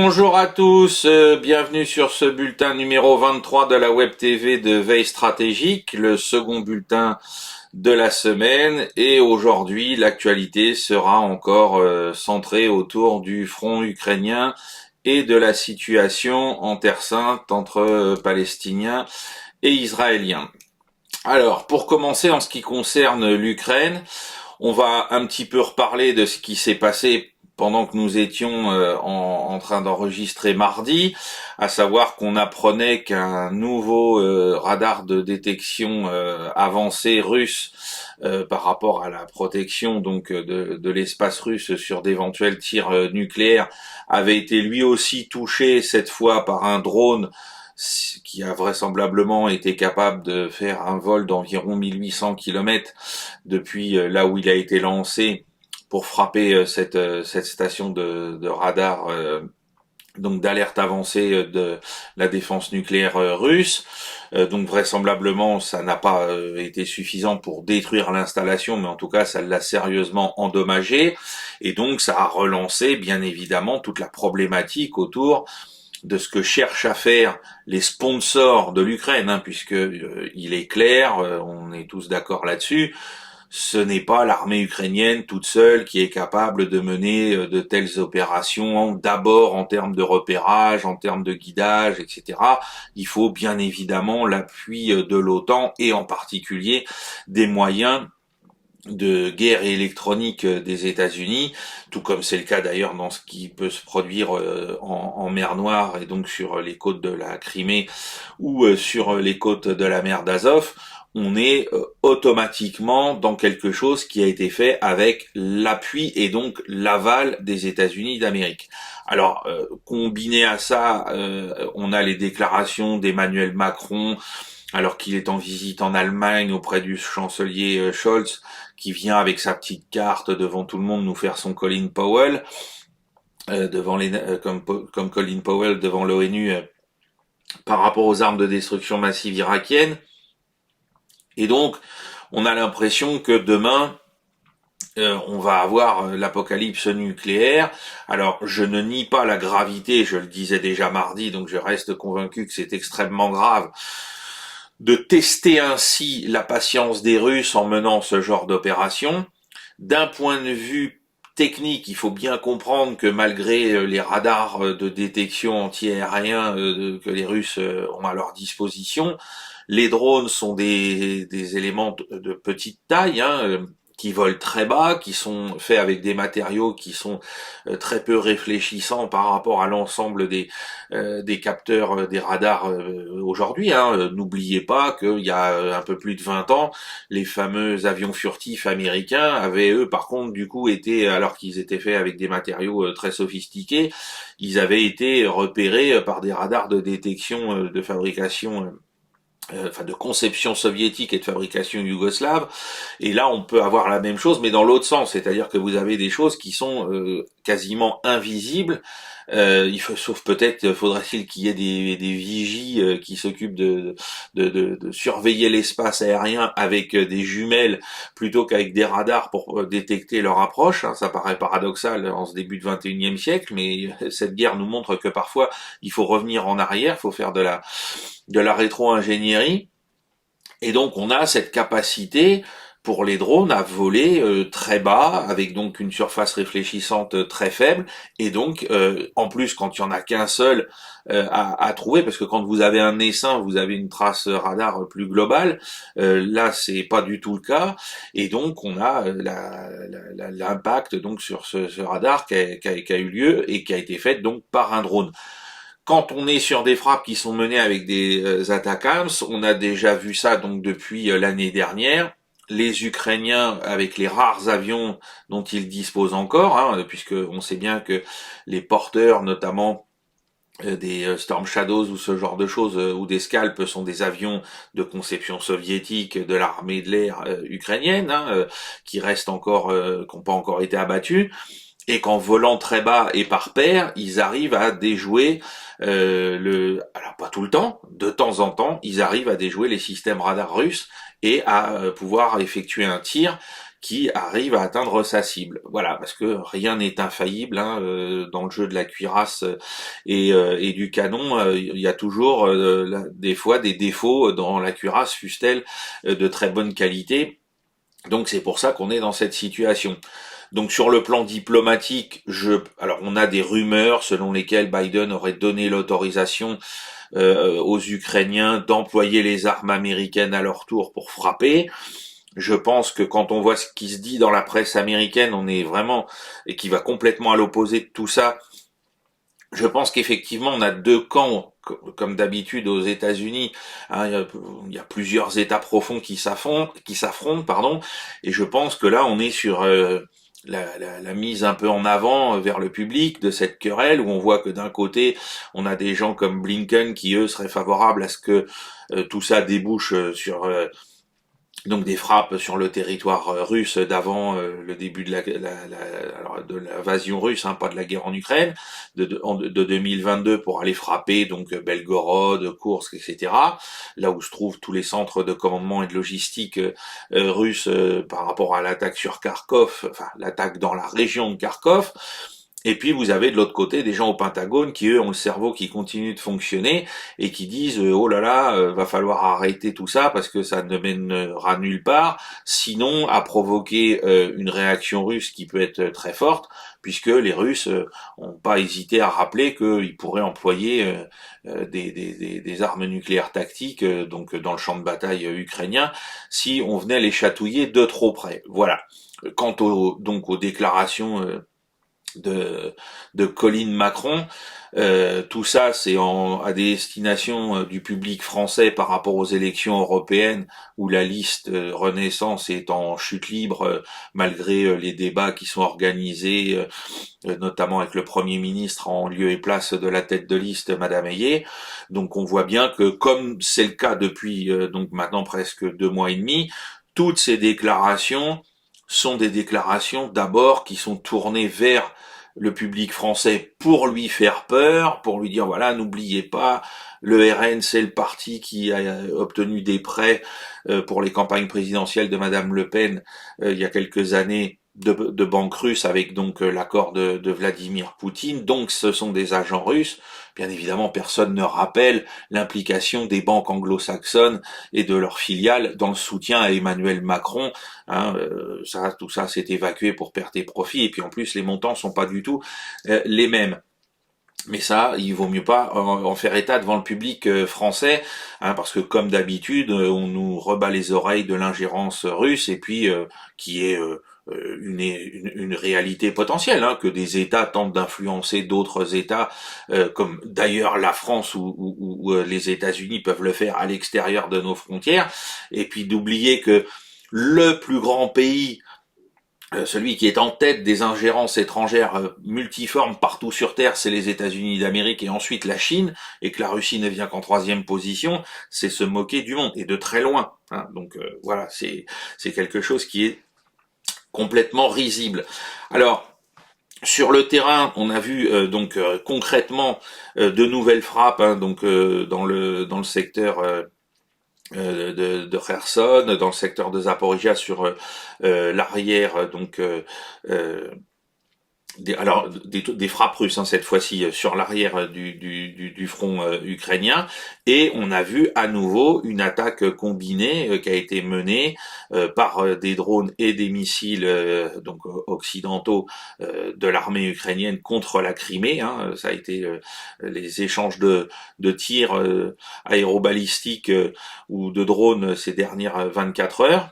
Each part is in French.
Bonjour à tous, bienvenue sur ce bulletin numéro 23 de la Web TV de Veille Stratégique, le second bulletin de la semaine. Et aujourd'hui, l'actualité sera encore centrée autour du front ukrainien et de la situation en Terre Sainte entre Palestiniens et Israéliens. Alors, pour commencer, en ce qui concerne l'Ukraine, on va un petit peu reparler de ce qui s'est passé pendant que nous étions en train d'enregistrer mardi, à savoir qu'on apprenait qu'un nouveau radar de détection avancé russe par rapport à la protection donc de l'espace russe sur d'éventuels tirs nucléaires avait été lui aussi touché cette fois par un drone qui a vraisemblablement été capable de faire un vol d'environ 1800 km depuis là où il a été lancé pour frapper cette station de radar donc d'alerte avancée de la défense nucléaire russe. Donc vraisemblablement ça n'a pas été suffisant pour détruire l'installation, mais en tout cas ça l'a sérieusement endommagé, et donc ça a relancé bien évidemment toute la problématique autour de ce que cherchent à faire les sponsors de l'Ukraine, puisque il est clair, on est tous d'accord là-dessus, ce n'est pas l'armée ukrainienne toute seule qui est capable de mener de telles opérations, d'abord en termes de repérage, en termes de guidage, etc. Il faut bien évidemment l'appui de l'OTAN et en particulier des moyens de guerre électronique des États-Unis, tout comme c'est le cas d'ailleurs dans ce qui peut se produire en mer Noire et donc sur les côtes de la Crimée ou sur les côtes de la mer d'Azov. On est automatiquement dans quelque chose qui a été fait avec l'appui et donc l'aval des États-Unis d'Amérique. Alors, combiné à ça, on a les déclarations d'Emmanuel Macron, alors qu'il est en visite en Allemagne auprès du chancelier Scholz, qui vient avec sa petite carte devant tout le monde nous faire son Colin Powell, comme Colin Powell devant l'ONU par rapport aux armes de destruction massive irakiennes. Et donc, on a l'impression que demain, on va avoir l'apocalypse nucléaire. Alors, je ne nie pas la gravité, je le disais déjà mardi, donc je reste convaincu que c'est extrêmement grave de tester ainsi la patience des Russes en menant ce genre d'opération. D'un point de vue technique, il faut bien comprendre que malgré les radars de détection anti-aérien que les Russes ont à leur disposition, les drones sont des éléments de petite taille, qui volent très bas, qui sont faits avec des matériaux qui sont très peu réfléchissants par rapport à l'ensemble des capteurs, des radars aujourd'hui. N'oubliez pas qu'il y a un peu plus de 20 ans, les fameux avions furtifs américains avaient eux par contre du coup été, alors qu'ils étaient faits avec des matériaux très sophistiqués, ils avaient été repérés par des radars de détection de fabrication de conception soviétique et de fabrication yougoslave. Et là, on peut avoir la même chose, mais dans l'autre sens, c'est-à-dire que vous avez des choses qui sont quasiment invisibles. Sauf peut-être faudrait-il qu'il y ait des vigies qui s'occupent de surveiller l'espace aérien avec des jumelles plutôt qu'avec des radars pour détecter leur approche. Ça paraît paradoxal en ce début de 21e siècle, mais cette guerre nous montre que parfois il faut revenir en arrière, il faut faire de la rétro-ingénierie, et donc on a cette capacité pour les drones à voler très bas, avec donc une surface réfléchissante très faible, et donc en plus quand il y en a qu'un seul à trouver, parce que quand vous avez un essaim, vous avez une trace radar plus globale, là c'est pas du tout le cas, et donc on a l'impact donc sur ce radar qui a eu lieu et qui a été fait donc par un drone. Quand on est sur des frappes qui sont menées avec des ATACMS, on a déjà vu ça donc depuis l'année dernière. Les Ukrainiens, avec les rares avions dont ils disposent encore, puisque on sait bien que les porteurs, notamment des Storm Shadows ou ce genre de choses, ou des Scalp, sont des avions de conception soviétique de l'armée de l'air ukrainienne, qui restent encore, qui n'ont pas encore été abattus. Et qu'en volant très bas et par paire, ils arrivent à déjouer alors pas tout le temps, de temps en temps, ils arrivent à déjouer les systèmes radars russes et à pouvoir effectuer un tir qui arrive à atteindre sa cible. Voilà, parce que rien n'est infaillible hein, dans le jeu de la cuirasse et du canon. Il y a toujours des fois des défauts dans la cuirasse, fût-elle de très bonne qualité. Donc c'est pour ça qu'on est dans cette situation. Donc sur le plan diplomatique, alors on a des rumeurs selon lesquelles Biden aurait donné l'autorisation aux Ukrainiens d'employer les armes américaines à leur tour pour frapper. Je pense que quand on voit ce qui se dit dans la presse américaine, on est vraiment, et qui va complètement à l'opposé de tout ça, je pense qu'effectivement on a deux camps, comme d'habitude aux États-Unis. Hein, il y a plusieurs États profonds qui s'affrontent, pardon, et je pense que là on est sur la mise un peu en avant vers le public de cette querelle où on voit que d'un côté on a des gens comme Blinken qui eux seraient favorables à ce que tout ça débouche sur donc des frappes sur le territoire russe d'avant le début de alors de l'invasion russe, hein, pas de la guerre en Ukraine, de 2022 pour aller frapper donc Belgorod, Koursk, etc. Là où se trouvent tous les centres de commandement et de logistique russes par rapport à l'attaque sur Kharkov, enfin l'attaque dans la région de Kharkov. Et puis vous avez de l'autre côté des gens au Pentagone qui eux ont le cerveau qui continue de fonctionner et qui disent oh là là va falloir arrêter tout ça parce que ça ne mènera nulle part, sinon à provoquer une réaction russe qui peut être très forte puisque les Russes ont pas hésité à rappeler qu'ils pourraient employer des armes nucléaires tactiques donc dans le champ de bataille ukrainien si on venait les chatouiller de trop près. Voilà. Quant donc aux déclarations de Colin Macron. Tout ça, c'est à destination du public français par rapport aux élections européennes où la liste Renaissance est en chute libre malgré les débats qui sont organisés, notamment avec le Premier ministre en lieu et place de la tête de liste, Madame Ayé. Donc on voit bien que comme c'est le cas depuis donc maintenant presque 2 mois et demi, toutes ces déclarations sont des déclarations d'abord qui sont tournées vers le public français pour lui faire peur, pour lui dire voilà, n'oubliez pas, le RN c'est le parti qui a obtenu des prêts pour les campagnes présidentielles de Madame Le Pen il y a quelques années de banques russes avec donc l'accord de Vladimir Poutine, donc ce sont des agents russes. Bien évidemment, personne ne rappelle l'implication des banques anglo-saxonnes et de leurs filiales dans le soutien à Emmanuel Macron. Hein, tout ça s'est évacué pour perte et profit, et puis en plus les montants sont pas du tout les mêmes. Mais ça, il vaut mieux pas en faire état devant le public français, hein, parce que comme d'habitude, on nous rebat les oreilles de l'ingérence russe, et puis qui est une réalité potentielle, hein, que des États tentent d'influencer d'autres États, comme d'ailleurs la France ou les États-Unis peuvent le faire à l'extérieur de nos frontières, et puis d'oublier que le plus grand pays celui qui est en tête des ingérences étrangères multiformes partout sur Terre, c'est les États-Unis d'Amérique et ensuite la Chine, et que la Russie ne vient qu'en troisième position, c'est se moquer du monde, et de très loin. Hein. Donc voilà, c'est quelque chose qui est complètement risible. Alors, sur le terrain, on a vu concrètement de nouvelles frappes hein, donc dans le secteur de Kherson, dans le secteur de Zaporizhia sur l'arrière donc des frappes russes hein, cette fois-ci sur l'arrière du front ukrainien, et on a vu à nouveau une attaque combinée qui a été menée par des drones et des missiles donc occidentaux de l'armée ukrainienne contre la Crimée. Hein, ça a été les échanges de tirs aérobalistiques ou de drones ces dernières 24 heures.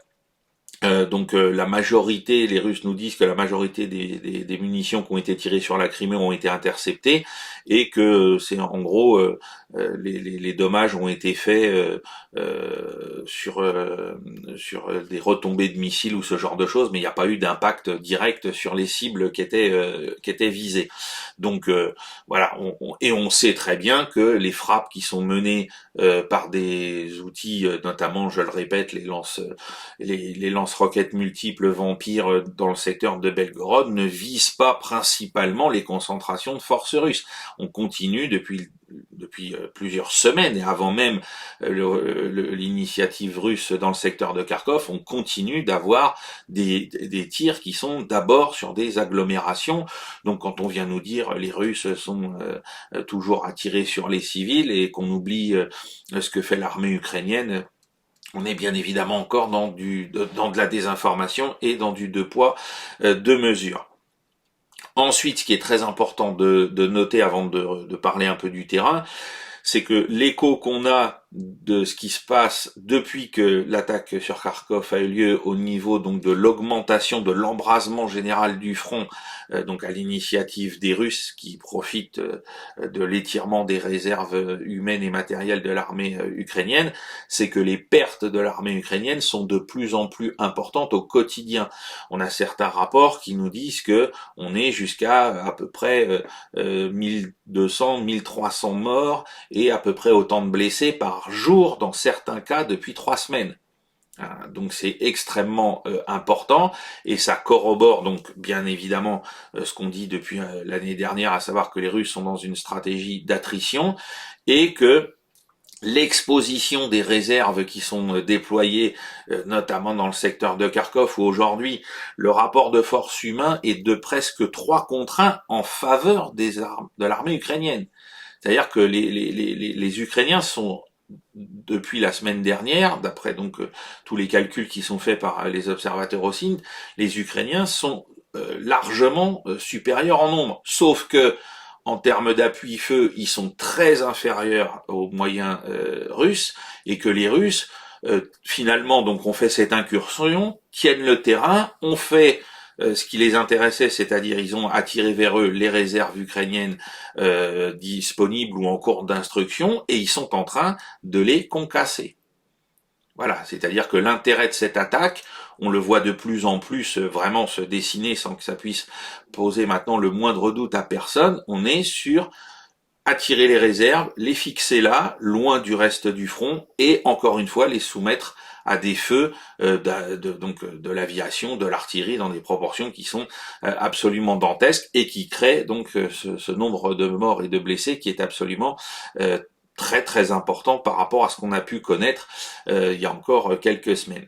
La majorité, les Russes nous disent que la majorité des munitions qui ont été tirées sur la Crimée ont été interceptées et que c'est en gros les dommages ont été faits sur des retombées de missiles ou ce genre de choses, mais il n'y a pas eu d'impact direct sur les cibles qui étaient visées. Donc voilà, on sait très bien que les frappes qui sont menées par des outils, notamment, je le répète, les lance lance-roquettes multiples Vampire dans le secteur de Belgorod ne visent pas principalement les concentrations de forces russes. On continue depuis plusieurs semaines, et avant même l'initiative russe dans le secteur de Kharkov, on continue d'avoir des tirs qui sont d'abord sur des agglomérations. Donc quand on vient nous dire les Russes sont toujours attirés sur les civils et qu'on oublie ce que fait l'armée ukrainienne, on est bien évidemment encore dans de la désinformation et dans du deux poids, deux mesures. Ensuite, ce qui est très important de noter avant de parler un peu du terrain, c'est que l'écho qu'on a de ce qui se passe depuis que l'attaque sur Kharkov a eu lieu au niveau donc de l'augmentation de l'embrasement général du front, donc à l'initiative des Russes qui profitent de l'étirement des réserves humaines et matérielles de l'armée ukrainienne, c'est que les pertes de l'armée ukrainienne sont de plus en plus importantes au quotidien. On a certains rapports qui nous disent que on est jusqu'à à peu près 1200, 1300 morts et à peu près autant de blessés par jour dans certains cas depuis 3 semaines. Donc c'est extrêmement important et ça corrobore donc bien évidemment ce qu'on dit depuis l'année dernière, à savoir que les Russes sont dans une stratégie d'attrition et que l'exposition des réserves qui sont déployées, notamment dans le secteur de Kharkov, où aujourd'hui le rapport de force humain est de presque 3 contre 1 en faveur de l'armée ukrainienne. C'est-à-dire que les Ukrainiens sont, depuis la semaine dernière, d'après donc tous les calculs qui sont faits par les observateurs aussi, les Ukrainiens sont largement supérieurs en nombre. Sauf que en termes d'appui-feu, ils sont très inférieurs aux moyens russes, et que les Russes, finalement, donc ont fait cette incursion, tiennent le terrain, ont fait ce qui les intéressait, c'est-à-dire ils ont attiré vers eux les réserves ukrainiennes disponibles ou en cours d'instruction, et ils sont en train de les concasser. Voilà, c'est-à-dire que l'intérêt de cette attaque, on le voit de plus en plus vraiment se dessiner sans que ça puisse poser maintenant le moindre doute à personne. On est sur attirer les réserves, les fixer là, loin du reste du front, et encore une fois les soumettre à des feux de l'aviation, de l'artillerie dans des proportions qui sont absolument dantesques et qui créent donc ce nombre de morts et de blessés qui est absolument très très important par rapport à ce qu'on a pu connaître il y a encore quelques semaines.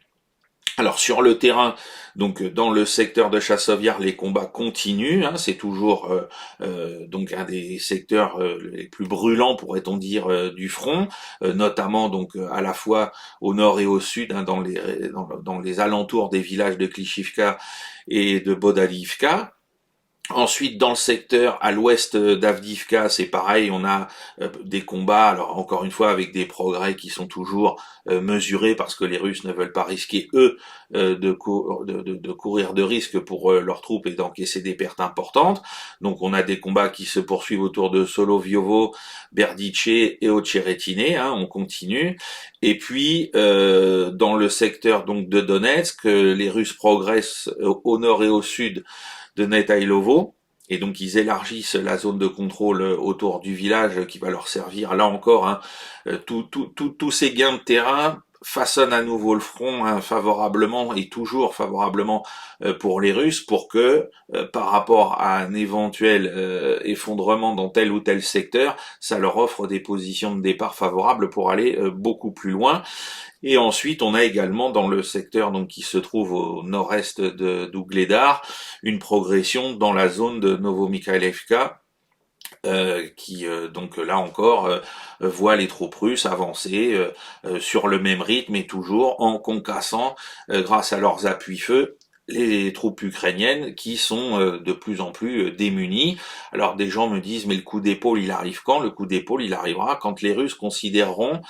Alors sur le terrain, donc dans le secteur de Chassovyar, les combats continuent. C'est toujours donc un des secteurs les plus brûlants, pourrait-on dire, du front, notamment donc à la fois au nord et au sud, dans les alentours des villages de Klishivka et de Bodalivka. Ensuite, dans le secteur à l'ouest d'Avdivka, c'est pareil, on a des combats, alors encore une fois avec des progrès qui sont toujours mesurés parce que les Russes ne veulent pas risquer, eux, de courir de risques pour leurs troupes et d'encaisser des pertes importantes. Donc on a des combats qui se poursuivent autour de Soloviovo, Berdiche et Ocheretine, on continue. Et puis, dans le secteur donc de Donetsk, les Russes progressent au nord et au sud de Netailovo, et donc ils élargissent la zone de contrôle autour du village qui va leur servir, là encore, tous ces gains de terrain façonnent à nouveau le front favorablement et toujours favorablement pour les Russes, pour que par rapport à un éventuel effondrement dans tel ou tel secteur, ça leur offre des positions de départ favorables pour aller beaucoup plus loin. Et ensuite, on a également dans le secteur donc qui se trouve au nord-est d'Ougledar une progression dans la zone de Novomikhailivka qui donc là encore voit les troupes russes avancer sur le même rythme et toujours en concassant grâce à leurs appuis-feu les troupes ukrainiennes qui sont de plus en plus démunies. Alors des gens me disent mais le coup d'épaule il arrive quand? Le coup d'épaule il arrivera quand les Russes considéreront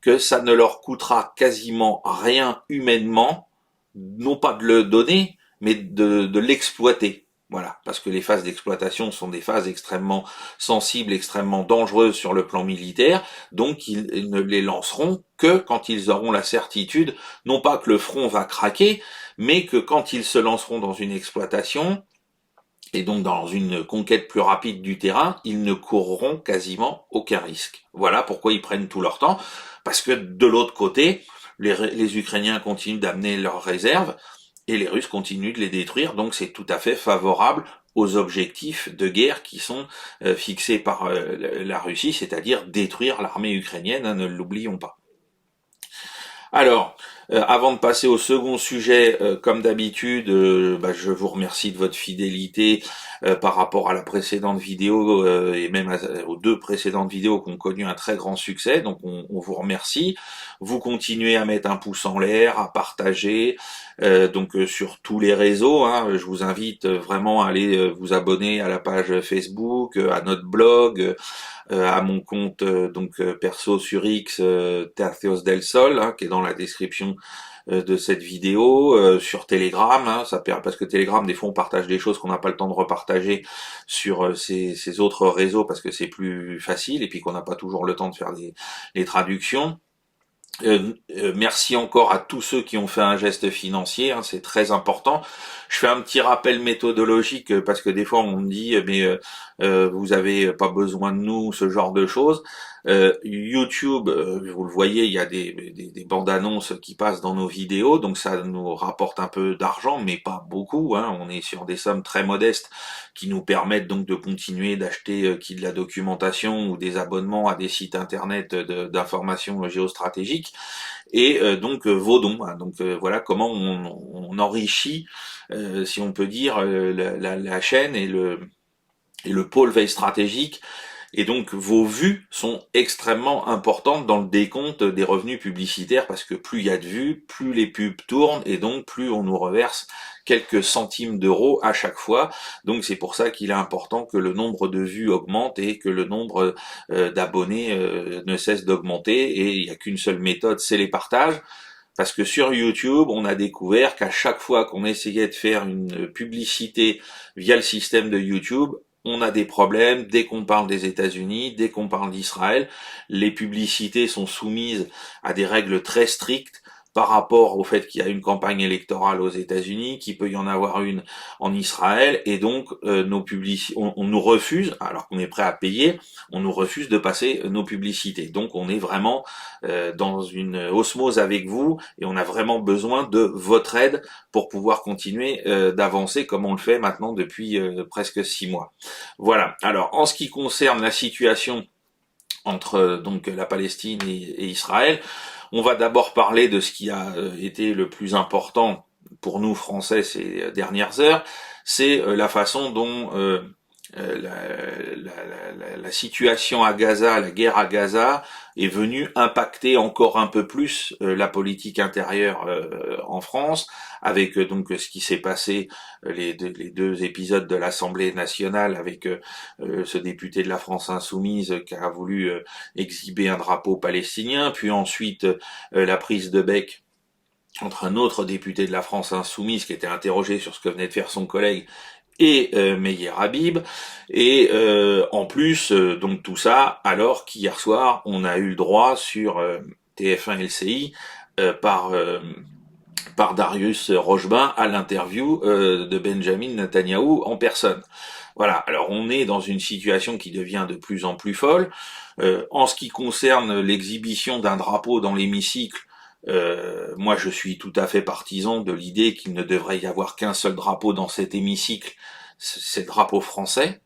que ça ne leur coûtera quasiment rien humainement, non pas de le donner, mais de l'exploiter. Voilà, parce que les phases d'exploitation sont des phases extrêmement sensibles, extrêmement dangereuses sur le plan militaire, donc ils ne les lanceront que quand ils auront la certitude, non pas que le front va craquer, mais que quand ils se lanceront dans une exploitation, et donc dans une conquête plus rapide du terrain, ils ne courront quasiment aucun risque. Voilà pourquoi ils prennent tout leur temps, parce que de l'autre côté, les Ukrainiens continuent d'amener leurs réserves, et les Russes continuent de les détruire, donc c'est tout à fait favorable aux objectifs de guerre qui sont fixés par la Russie, c'est-à-dire détruire l'armée ukrainienne, hein, ne l'oublions pas. Alors, avant de passer au second sujet, comme d'habitude, je vous remercie de votre fidélité par rapport à la précédente vidéo et même aux deux précédentes vidéos qui ont connu un très grand succès. Donc, on vous remercie. Vous continuez à mettre un pouce en l'air, à partager, sur tous les réseaux. Hein. Je vous invite vraiment à aller vous abonner à la page Facebook, à notre blog. À mon compte perso sur X, Tercios del Sol, hein, qui est dans la description de cette vidéo, sur Telegram, hein, parce que Telegram, des fois, on partage des choses qu'on n'a pas le temps de repartager sur ces autres réseaux parce que c'est plus facile et puis qu'on n'a pas toujours le temps de faire les traductions. Merci encore à tous ceux qui ont fait un geste financier, hein, c'est très important. Je fais un petit rappel méthodologique parce que des fois on me dit vous avez pas besoin de nous, ce genre de choses. YouTube, vous le voyez, il y a des bandes annonces qui passent dans nos vidéos, donc ça nous rapporte un peu d'argent, mais pas beaucoup, hein. On est sur des sommes très modestes qui nous permettent donc de continuer d'acheter de la documentation ou des abonnements à des sites internet d'information géostratégique et vos dons, hein. Donc voilà comment on enrichit, si on peut dire, la chaîne et le pôle veille stratégique. Et donc vos vues sont extrêmement importantes dans le décompte des revenus publicitaires parce que plus il y a de vues, plus les pubs tournent et donc plus on nous reverse quelques centimes d'euros à chaque fois. Donc c'est pour ça qu'il est important que le nombre de vues augmente et que le nombre d'abonnés ne cesse d'augmenter. Et il n'y a qu'une seule méthode, c'est les partages. Parce que sur YouTube, on a découvert qu'à chaque fois qu'on essayait de faire une publicité via le système de YouTube, on a des problèmes dès qu'on parle des États-Unis, dès qu'on parle d'Israël. Les publicités sont soumises à des règles très strictes par rapport au fait qu'il y a une campagne électorale aux États-Unis, qu'il peut y en avoir une en Israël, et donc on nous refuse, alors qu'on est prêt à payer, on nous refuse de passer nos publicités. Donc on est vraiment dans une osmose avec vous, et on a vraiment besoin de votre aide pour pouvoir continuer d'avancer comme on le fait maintenant depuis presque 6 mois. Voilà. Alors en ce qui concerne la situation entre la Palestine et Israël, on va d'abord parler de ce qui a été le plus important pour nous Français ces dernières heures, c'est la façon dont la situation à Gaza, la guerre à Gaza, est venue impacter encore un peu plus la politique intérieure en France, avec ce qui s'est passé, les deux épisodes de l'Assemblée nationale, avec ce député de la France insoumise qui a voulu exhiber un drapeau palestinien, puis ensuite la prise de bec entre un autre député de la France insoumise qui était interrogé sur ce que venait de faire son collègue et Meyer Habib, et en plus donc tout ça alors qu'hier soir on a eu le droit sur TF1 LCI par Darius Rochebain à l'interview de Benjamin Netanyahou en personne. Voilà, alors on est dans une situation qui devient de plus en plus folle. En ce qui concerne l'exhibition d'un drapeau dans l'hémicycle, moi je suis tout à fait partisan de l'idée qu'il ne devrait y avoir qu'un seul drapeau dans cet hémicycle, c'est le drapeau français,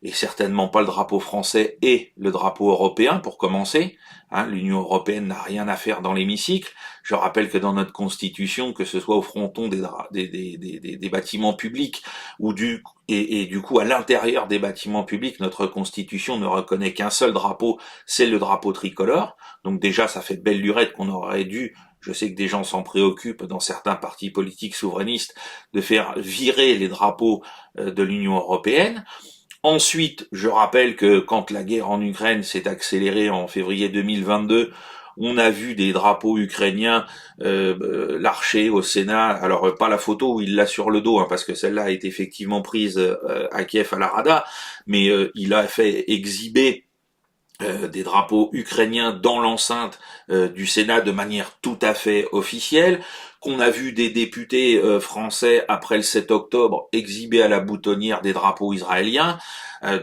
et certainement pas le drapeau français et le drapeau européen pour commencer. Hein, l'Union européenne n'a rien à faire dans l'hémicycle. Je rappelle que dans notre constitution, que ce soit au fronton des bâtiments publics ou du coup à l'intérieur des bâtiments publics, notre constitution ne reconnaît qu'un seul drapeau, c'est le drapeau tricolore. Donc déjà ça fait de belle lurette qu'on aurait dû, je sais que des gens s'en préoccupent dans certains partis politiques souverainistes, de faire virer les drapeaux de l'Union européenne. Ensuite, je rappelle que quand la guerre en Ukraine s'est accélérée en février 2022, on a vu des drapeaux ukrainiens l'archer au Sénat. Alors pas la photo où il l'a sur le dos, hein, parce que celle-là a été effectivement prise à Kiev à la Rada, mais il a fait exhiber des drapeaux ukrainiens dans l'enceinte du Sénat de manière tout à fait officielle, qu'on a vu des députés français après le 7 octobre exhiber à la boutonnière des drapeaux israéliens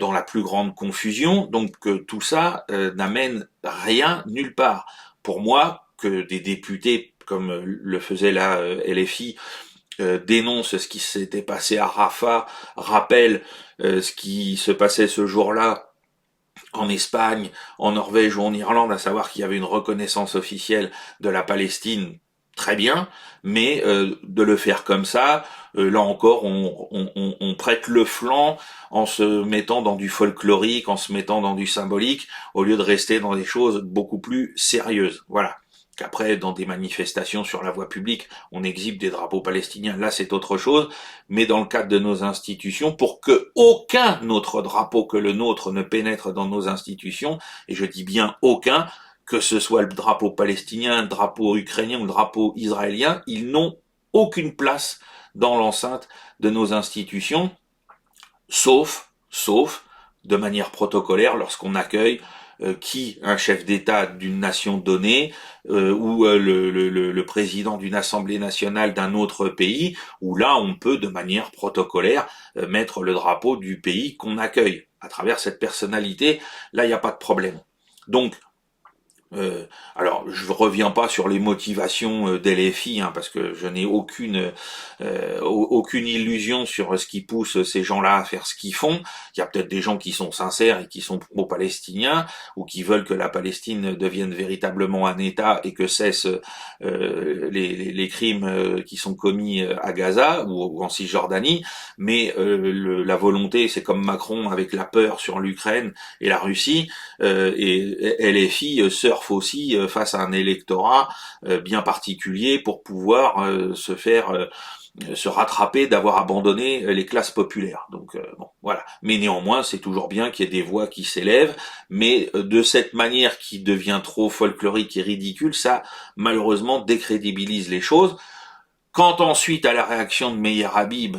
dans la plus grande confusion. Donc tout ça n'amène rien nulle part. Pour moi, que des députés, comme le faisait la LFI, dénoncent ce qui s'était passé à Rafah, rappellent ce qui se passait ce jour-là en Espagne, en Norvège ou en Irlande, à savoir qu'il y avait une reconnaissance officielle de la Palestine, très bien, mais de le faire comme ça, là encore, on prête le flanc en se mettant dans du folklorique, en se mettant dans du symbolique, au lieu de rester dans des choses beaucoup plus sérieuses. Voilà. Qu'après, dans des manifestations sur la voie publique, on exhibe des drapeaux palestiniens, là c'est autre chose, mais dans le cadre de nos institutions, pour que aucun autre drapeau que le nôtre ne pénètre dans nos institutions, et je dis bien aucun, que ce soit le drapeau palestinien, le drapeau ukrainien ou le drapeau israélien, ils n'ont aucune place dans l'enceinte de nos institutions, sauf, de manière protocolaire, lorsqu'on accueille un chef d'État d'une nation donnée ou le président d'une assemblée nationale d'un autre pays, où là on peut de manière protocolaire mettre le drapeau du pays qu'on accueille à travers cette personnalité. Là il n'y a pas de problème. Donc alors, je reviens pas sur les motivations d'LFI, parce que je n'ai aucune illusion sur ce qui pousse ces gens-là à faire ce qu'ils font. Il y a peut-être des gens qui sont sincères et qui sont pro-palestiniens ou qui veulent que la Palestine devienne véritablement un État et que cessent les crimes qui sont commis à Gaza ou en Cisjordanie. Mais la volonté, c'est comme Macron avec la peur sur l'Ukraine et la Russie, et LFI surfe aussi face à un électorat bien particulier pour pouvoir se rattraper d'avoir abandonné les classes populaires. Donc bon, voilà. Mais néanmoins, c'est toujours bien qu'il y ait des voix qui s'élèvent, mais de cette manière qui devient trop folklorique et ridicule, ça malheureusement décrédibilise les choses. Quant ensuite à la réaction de Meyer Habib,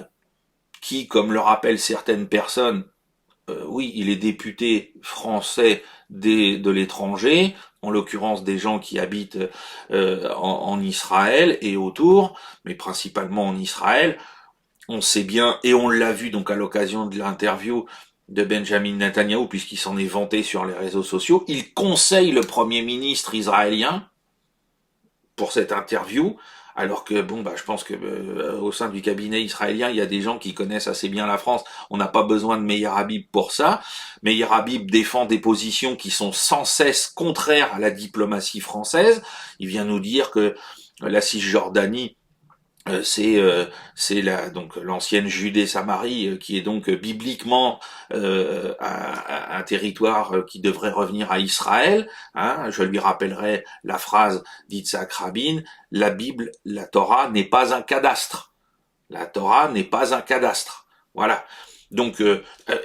qui, comme le rappellent certaines personnes, oui, il est député français de l'étranger, en l'occurrence des gens qui habitent en Israël et autour, mais principalement en Israël. On sait bien, et on l'a vu donc à l'occasion de l'interview de Benjamin Netanyahou, puisqu'il s'en est vanté sur les réseaux sociaux, il conseille le Premier ministre israélien pour cette interview, alors que je pense que au sein du cabinet israélien, il y a des gens qui connaissent assez bien la France. On n'a pas besoin de Meyer Habib pour ça. Meyer Habib défend des positions qui sont sans cesse contraires à la diplomatie française. Il vient nous dire que la Cisjordanie, c'est donc l'ancienne Judée-Samarie, qui est donc bibliquement un territoire qui devrait revenir à Israël. Je lui rappellerai la phrase d'Yitzhak Rabin: la Bible, la Torah n'est pas un cadastre. La Torah n'est pas un cadastre. Voilà. Donc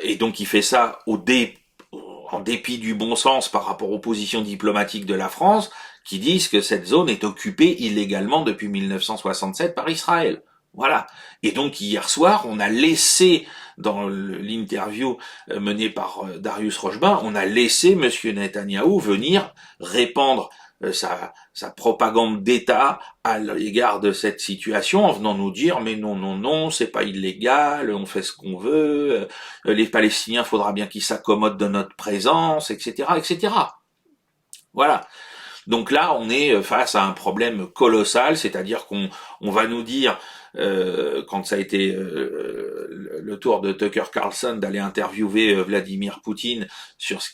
et donc il fait ça en dépit du bon sens par rapport aux positions diplomatiques de la France, qui disent que cette zone est occupée illégalement depuis 1967 par Israël. Voilà. Et donc hier soir, on a laissé, dans l'interview menée par Darius Rochebin, on a laissé Monsieur Netanyahou venir répandre sa propagande d'État à l'égard de cette situation, en venant nous dire mais non, c'est pas illégal, on fait ce qu'on veut, les Palestiniens, faudra bien qu'ils s'accommodent de notre présence, etc., etc. Voilà. Donc là, on est face à un problème colossal, c'est-à-dire qu'on va nous dire, quand ça a été le tour de Tucker Carlson d'aller interviewer Vladimir Poutine sur ce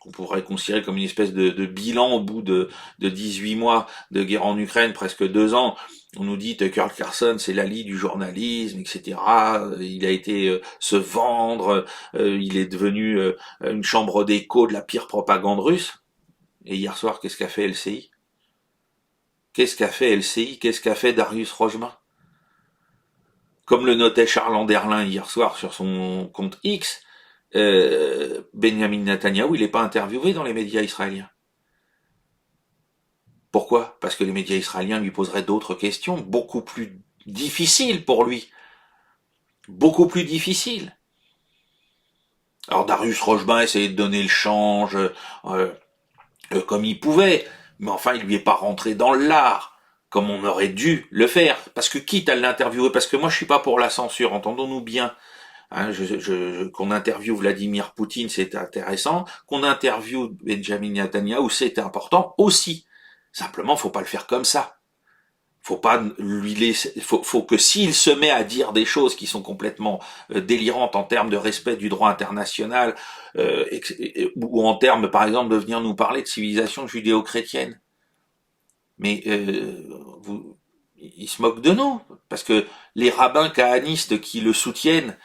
qu'on pourrait considérer comme une espèce de bilan au bout de 18 mois de guerre en Ukraine, presque 2 ans. On nous dit Tucker Carlson, c'est l'ali du journalisme, etc. Il a été se vendre, il est devenu une chambre d'écho de la pire propagande russe. Et hier soir, qu'est-ce qu'a fait LCI? Qu'est-ce qu'a fait LCI? Qu'est-ce qu'a fait Darius Rochebin? Comme le notait Charles Anderlin hier soir sur son compte X, Benjamin Netanyahou, il n'est pas interviewé dans les médias israéliens. Pourquoi? Parce que les médias israéliens lui poseraient d'autres questions, beaucoup plus difficiles pour lui. Beaucoup plus difficiles. Alors Darius Rochebin essayait de donner le change comme il pouvait, mais enfin il lui est pas rentré dans l'art comme on aurait dû le faire, parce que quitte à l'interviewer, parce que moi je suis pas pour la censure, entendons-nous bien, qu'on interviewe Vladimir Poutine c'est intéressant, qu'on interviewe Benjamin Netanyahou c'est important aussi, Simplement, faut pas le faire comme ça. Faut pas lui laisser, faut que s'il se met à dire des choses qui sont complètement délirantes en termes de respect du droit international, ou en termes, par exemple, de venir nous parler de civilisation judéo-chrétienne, mais il se moque de nous, parce que les rabbins kahanistes qui le soutiennent,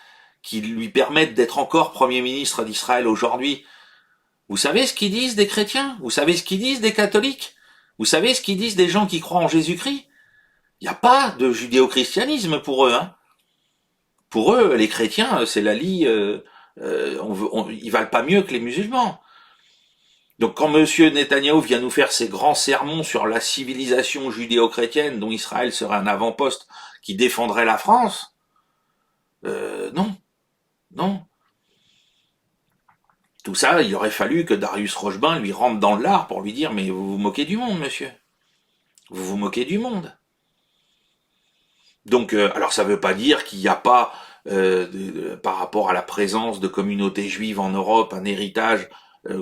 qui lui permettent d'être encore Premier ministre d'Israël aujourd'hui, vous savez ce qu'ils disent des chrétiens? Vous savez ce qu'ils disent des catholiques? Vous savez ce qu'ils disent des gens qui croient en Jésus-Christ? Il n'y a pas de judéo-christianisme pour eux. Hein. Pour eux, les chrétiens, c'est la lie, ils valent pas mieux que les musulmans. Donc quand Monsieur Netanyahou vient nous faire ses grands sermons sur la civilisation judéo-chrétienne dont Israël serait un avant-poste qui défendrait la France, non, non. Tout ça, il aurait fallu que Darius Rochebin lui rentre dans l'art pour lui dire « Mais vous vous moquez du monde, monsieur. Vous vous moquez du monde. » Donc, alors ça veut pas dire qu'il n'y a pas, par rapport à la présence de communautés juives en Europe, un héritage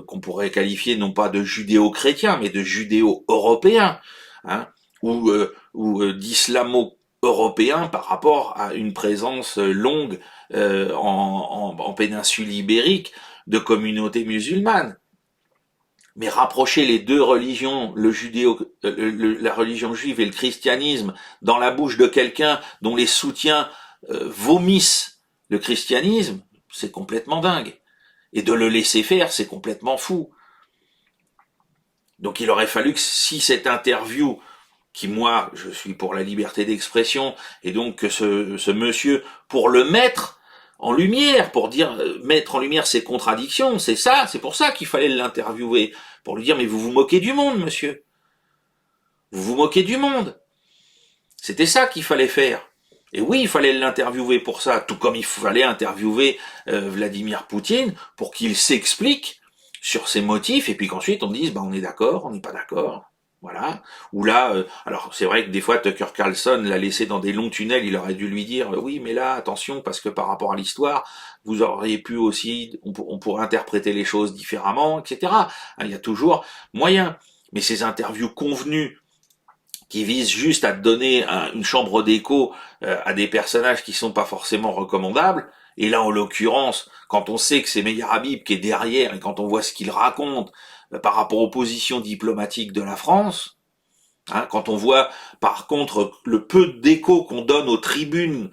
qu'on pourrait qualifier non pas de judéo-chrétien, mais de judéo-européen, hein, ou d'islamo-européen par rapport à une présence longue en péninsule ibérique de communautés musulmanes. Mais rapprocher les deux religions, la religion juive et le christianisme, dans la bouche de quelqu'un dont les soutiens vomissent le christianisme, c'est complètement dingue. Et de le laisser faire, c'est complètement fou. Donc il aurait fallu que si cette interview, qui moi, je suis pour la liberté d'expression, et donc que ce monsieur, pour le mettre en lumière, pour dire, mettre en lumière ses contradictions, c'est ça, c'est pour ça qu'il fallait l'interviewer, pour lui dire, mais vous vous moquez du monde, monsieur. Vous vous moquez du monde. C'était ça qu'il fallait faire. Et oui, il fallait l'interviewer pour ça, tout comme il fallait interviewer Vladimir Poutine pour qu'il s'explique sur ses motifs, et puis qu'ensuite on dise, on est d'accord, on n'est pas d'accord. Voilà. Ou là, alors c'est vrai que des fois Tucker Carlson l'a laissé dans des longs tunnels, il aurait dû lui dire oui, mais là attention parce que par rapport à l'histoire, vous auriez pu aussi, on pourrait interpréter les choses différemment, etc. Il y a toujours moyen. Mais ces interviews convenues qui visent juste à donner une chambre d'écho à des personnages qui sont pas forcément recommandables. Et là, en l'occurrence, quand on sait que c'est Meir Habib qui est derrière et quand on voit ce qu'il raconte par rapport aux positions diplomatiques de la France, hein, quand on voit par contre le peu d'écho qu'on donne aux tribunes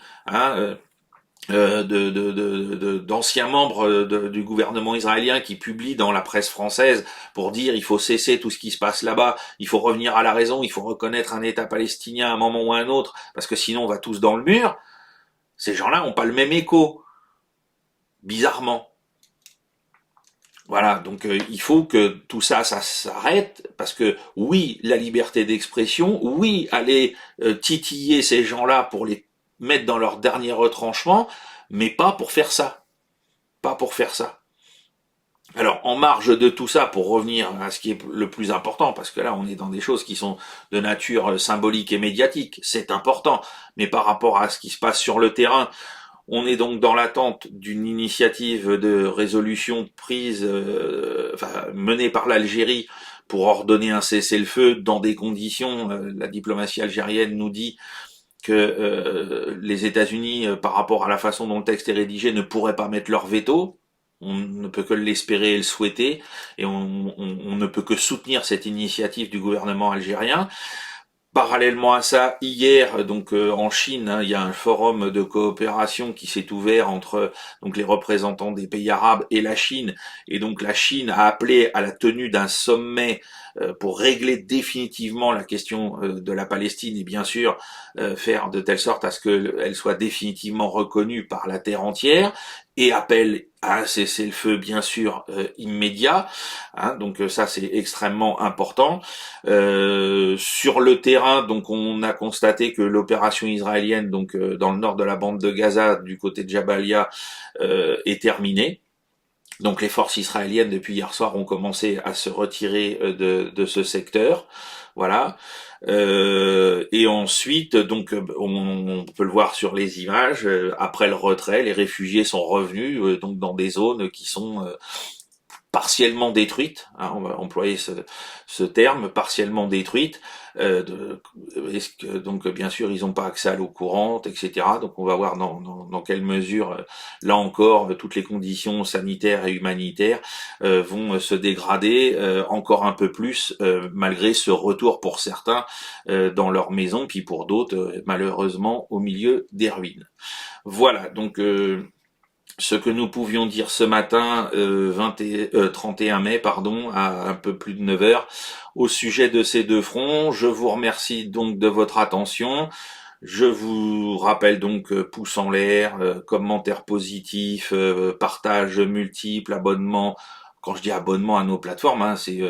d'anciens membres du gouvernement israélien qui publient dans la presse française pour dire il faut cesser tout ce qui se passe là-bas, il faut revenir à la raison, il faut reconnaître un État palestinien à un moment ou à un autre, parce que sinon on va tous dans le mur, ces gens-là n'ont pas le même écho, bizarrement. Voilà, donc il faut que tout ça, ça s'arrête, parce que oui, la liberté d'expression, oui, aller titiller ces gens-là pour les mettre dans leur dernier retranchement, mais pas pour faire ça. Pas pour faire ça. Alors, en marge de tout ça, pour revenir à ce qui est le plus important, parce que là, on est dans des choses qui sont de nature symbolique et médiatique, c'est important, mais par rapport à ce qui se passe sur le terrain, on est donc dans l'attente d'une initiative de résolution prise, menée par l'Algérie pour ordonner un cessez-le-feu dans des conditions. La diplomatie algérienne nous dit que les États-Unis, par rapport à la façon dont le texte est rédigé, ne pourraient pas mettre leur veto. On ne peut que l'espérer et le souhaiter, et on ne peut que soutenir cette initiative du gouvernement algérien. Parallèlement à ça, hier, donc en Chine, il y a un forum de coopération qui s'est ouvert entre donc les représentants des pays arabes et la Chine, et donc la Chine a appelé à la tenue d'un sommet pour régler définitivement la question de la Palestine et bien sûr faire de telle sorte à ce qu'elle soit définitivement reconnue par la terre entière, et appelle à un cessez-le-feu bien sûr immédiat, hein, donc ça c'est extrêmement important. Sur le terrain, donc on a constaté que l'opération israélienne, donc dans le nord de la bande de Gaza, du côté de Jabalia, est terminée. Donc les forces israéliennes depuis hier soir ont commencé à se retirer de ce secteur, voilà. Et ensuite, donc on peut le voir sur les images, après le retrait, les réfugiés sont revenus donc dans des zones qui sont partiellement détruites, hein, on va employer ce terme, partiellement détruites. Donc bien sûr ils n'ont pas accès à l'eau courante, etc. Donc on va voir dans quelle mesure, là encore, toutes les conditions sanitaires et humanitaires vont se dégrader encore un peu plus, malgré ce retour pour certains dans leur maison, puis pour d'autres malheureusement au milieu des ruines. Voilà, donc ce que nous pouvions dire ce matin, 31 mai, pardon, à un peu plus de 9 heures, au sujet de ces deux fronts. Je vous remercie donc de votre attention. Je vous rappelle donc pouce en l'air, commentaires positifs, partage multiple, abonnement. Quand je dis abonnement à nos plateformes, hein, c'est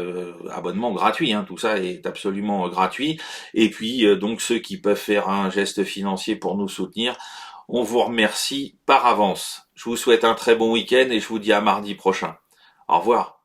abonnement gratuit, hein, tout ça est absolument gratuit. Et puis donc ceux qui peuvent faire un geste financier pour nous soutenir, on vous remercie par avance. Je vous souhaite un très bon week-end et je vous dis à mardi prochain. Au revoir.